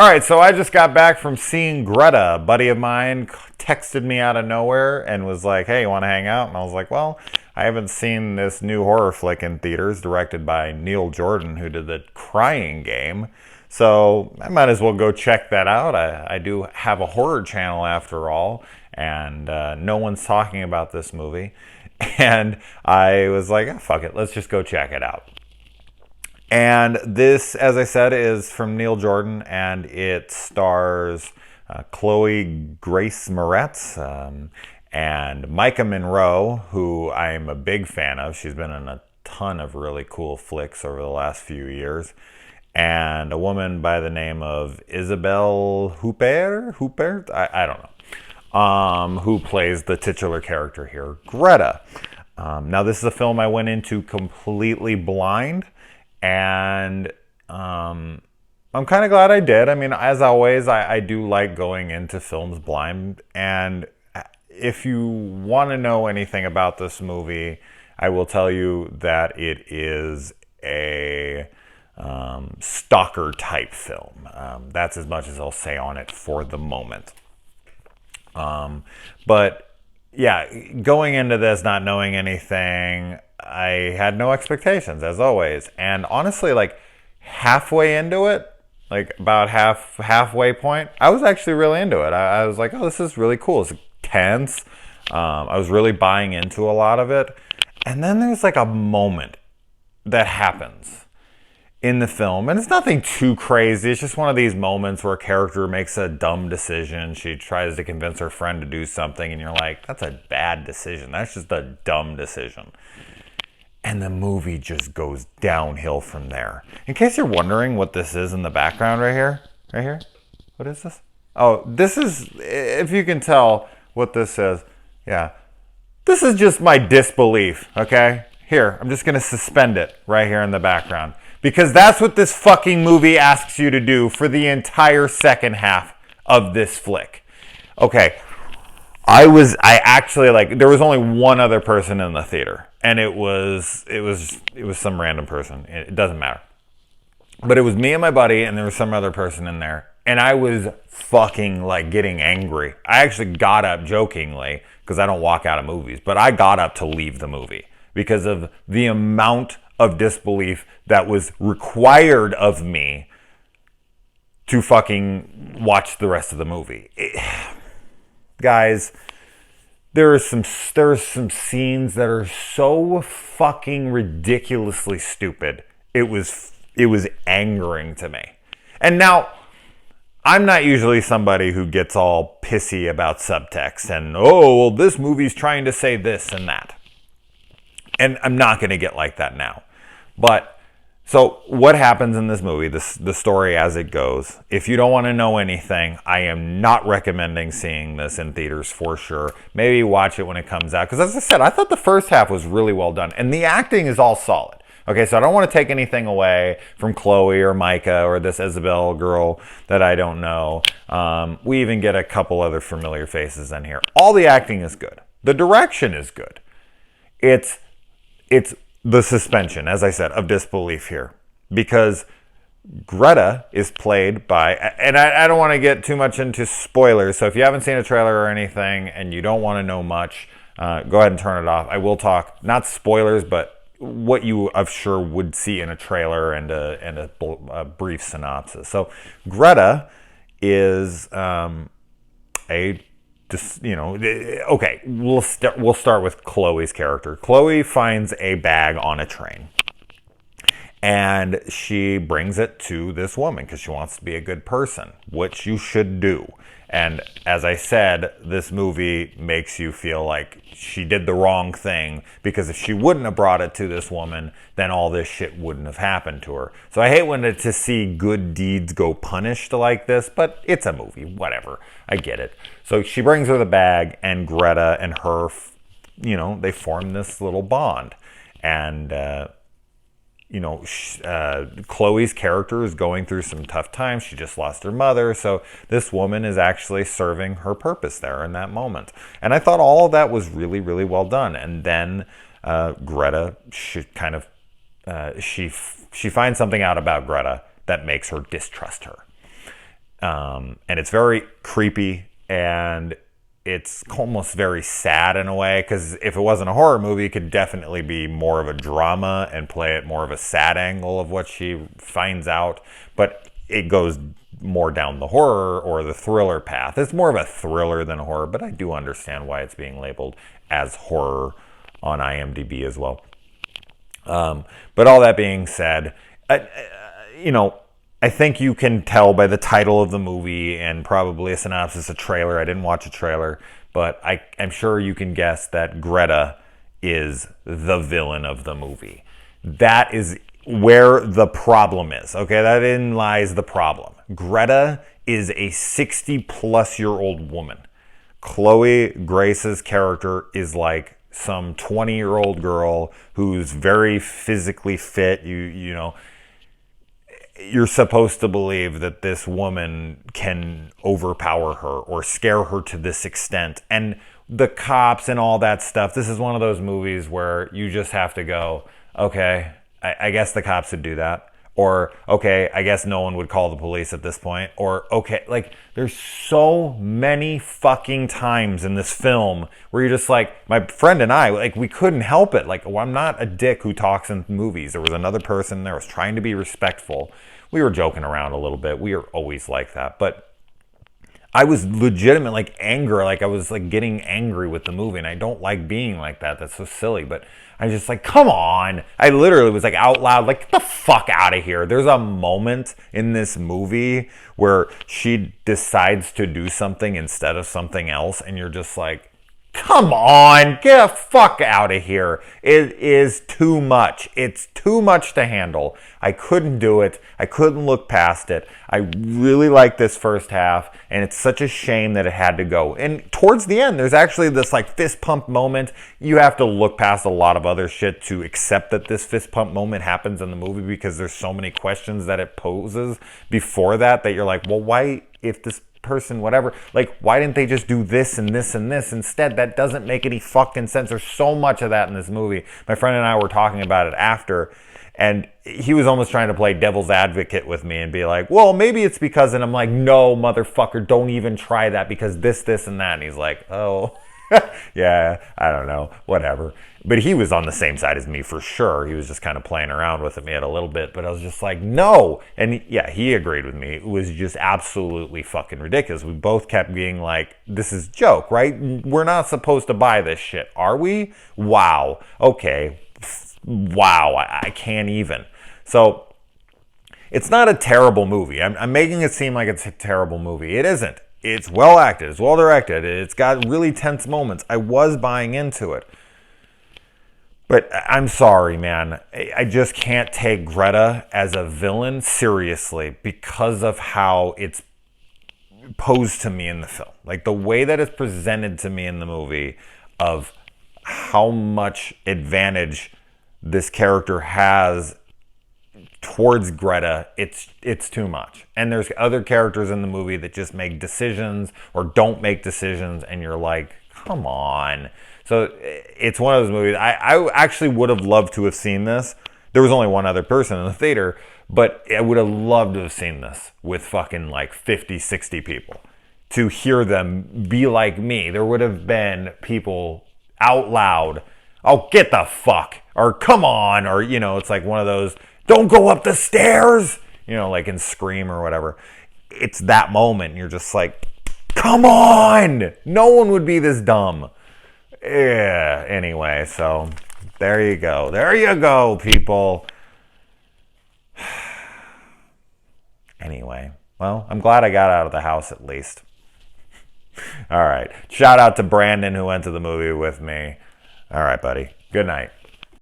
All right, so I just got back from seeing Greta. A buddy of mine texted me out of nowhere and was like, hey, you want to hang out? And I was like, well, I haven't seen this new horror flick in theaters directed by Neil Jordan, who did The Crying Game. So I might as well go check that out. I do have a horror channel after all, and no one's talking about this movie. And I was like, oh, fuck it, let's just go check it out. And this, as I said, is from Neil Jordan, and it stars Chloe Grace Moretz and Micah Monroe, who I'm a big fan of. She's been in a ton of really cool flicks over the last few years. And a woman by the name of Isabelle Huppert, I don't know, who plays the titular character here, Greta. Now, this is a film I went into completely blind. And I'm kind of glad I did. I mean, as always, I do like going into films blind. And if you want to know anything about this movie, I will tell you that it is a stalker type film. That's as much as I'll say on it for the moment. But yeah, going into this not knowing anything, I had no expectations, as always. And honestly, like halfway into it, like about halfway point, I was actually really into it. I was like, oh, this is really cool. It's tense. I was really buying into a lot of it. And then there's like a moment that happens in the film. And it's nothing too crazy. It's just one of these moments where a character makes a dumb decision. She tries to convince her friend to do something. And you're like, that's a bad decision. That's just a dumb decision. And the movie just goes downhill from there. In case you're wondering what this is in the background right here. Right here? What is this? Oh, this is, if you can tell what this is. Yeah. This is just my disbelief, okay? Here, I'm just going to suspend it right here in the background. Because that's what this fucking movie asks you to do for the entire second half of this flick. Okay. I actually, like, there was only one other person in the theater, and it was some random person. It doesn't matter. But it was me and my buddy, and there was some other person in there, and I was fucking, like, getting angry. I actually got up jokingly, because I don't walk out of movies, but I got up to leave the movie because of the amount of disbelief that was required of me to fucking watch the rest of the movie. Guys, there are some scenes that are so fucking ridiculously stupid. It was angering to me. And now, I'm not usually somebody who gets all pissy about subtext and, oh, well, this movie's trying to say this and that. And I'm not going to get like that now. But so what happens in this movie, the story as it goes, if you don't want to know anything, I am not recommending seeing this in theaters for sure. Maybe watch it when it comes out. Because as I said, I thought the first half was really well done. And the acting is all solid. Okay, so I don't want to take anything away from Chloe or Micah or this Isabel girl that I don't know. We even get a couple other familiar faces in here. All the acting is good. The direction is good. It's the suspension, as I said, of disbelief here. Because Greta is played by, and I don't want to get too much into spoilers, so if you haven't seen a trailer or anything and you don't want to know much, go ahead and turn it off. I will talk, not spoilers, but what you, I'm sure, would see in a trailer and a brief synopsis. So Greta is okay, we'll start with Chloe's character. Chloe finds a bag on a train, and she brings it to this woman because she wants to be a good person, which you should do. And as I said, this movie makes you feel like she did the wrong thing, because if she wouldn't have brought it to this woman, then all this shit wouldn't have happened to her. So I hate when to see good deeds go punished like this, but it's a movie, whatever. I get it. So she brings her the bag, and Greta and her, they form this little bond. And, Chloe's character is going through some tough times. She just lost her mother. So this woman is actually serving her purpose there in that moment. And I thought all of that was really, really well done. And then Greta, she finds something out about Greta that makes her distrust her. And it's very creepy, and it's almost very sad in a way, because if it wasn't a horror movie, it could definitely be more of a drama and play it more of a sad angle of what she finds out. But it goes more down the horror or the thriller path. It's more of a thriller than a horror, but I do understand why it's being labeled as horror on IMDb as well. But all that being said, I think you can tell by the title of the movie and probably a synopsis, a trailer. I didn't watch a trailer, but I'm sure you can guess that Greta is the villain of the movie. That is where the problem is. Okay, therein lies the problem. Greta is a 60-plus-year-old woman. Chloe Grace's character is like some 20-year-old girl who's very physically fit. You're supposed to believe that this woman can overpower her or scare her to this extent. And the cops and all that stuff, this is one of those movies where you just have to go, okay, I guess the cops would do that. Or, okay, I guess no one would call the police at this point. Or, okay, like, there's so many fucking times in this film where you're just like, my friend and I, like, we couldn't help it. Like, well, I'm not a dick who talks in movies. There was another person there was trying to be respectful. We were joking around a little bit. We are always like that. But I was legitimate, like, anger. Like, I was, like, getting angry with the movie. And I don't like being like that. That's so silly. But I was just like, come on. I literally was, like, out loud, like, get the fuck out of here. There's a moment in this movie where she decides to do something instead of something else. And you're just like, come on, get the fuck out of here. It is too much. It's too much to handle. I couldn't do it. I couldn't look past it. I really liked this first half, and it's such a shame that it had to go. And towards the end, there's actually this like fist pump moment. You have to look past a lot of other shit to accept that this fist pump moment happens in the movie, because there's so many questions that it poses before that you're like, well, why, if this person, whatever, like, why didn't they just do this and this and this instead? That doesn't make any fucking sense. There's so much of that in this movie. My friend and I were talking about it after, and he was almost trying to play devil's advocate with me and be like, well, maybe it's because, and I'm like, no, motherfucker, don't even try that, because this, and that. And he's like, oh, yeah, I don't know, whatever. But he was on the same side as me for sure. He was just kind of playing around with me a little bit, but I was just like, no. And yeah, he agreed with me. It was just absolutely fucking ridiculous. We both kept being like, this is a joke, right? We're not supposed to buy this shit, are we? Wow. Okay. Wow. I can't even. So it's not a terrible movie. I'm making it seem like it's a terrible movie. It isn't. It's well acted. It's well directed. It's got really tense moments. I was buying into it. But I'm sorry, man. I just can't take Greta as a villain seriously because of how it's posed to me in the film. Like, the way that it's presented to me in the movie of how much advantage this character has towards Greta, it's too much. And there's other characters in the movie that just make decisions or don't make decisions, and you're like, come on. So it's one of those movies. I actually would have loved to have seen this. There was only one other person in the theater, but I would have loved to have seen this with fucking like 50, 60 people. To hear them be like me. There would have been people out loud, oh, get the fuck, or come on, or, it's like one of those, don't go up the stairs, like in Scream or whatever. It's that moment, and you're just like, come on! No one would be this dumb. Yeah, anyway, so there you go. There you go, people. Anyway, well, I'm glad I got out of the house at least. All right. Shout out to Brandon, who went to the movie with me. All right, buddy. Good night.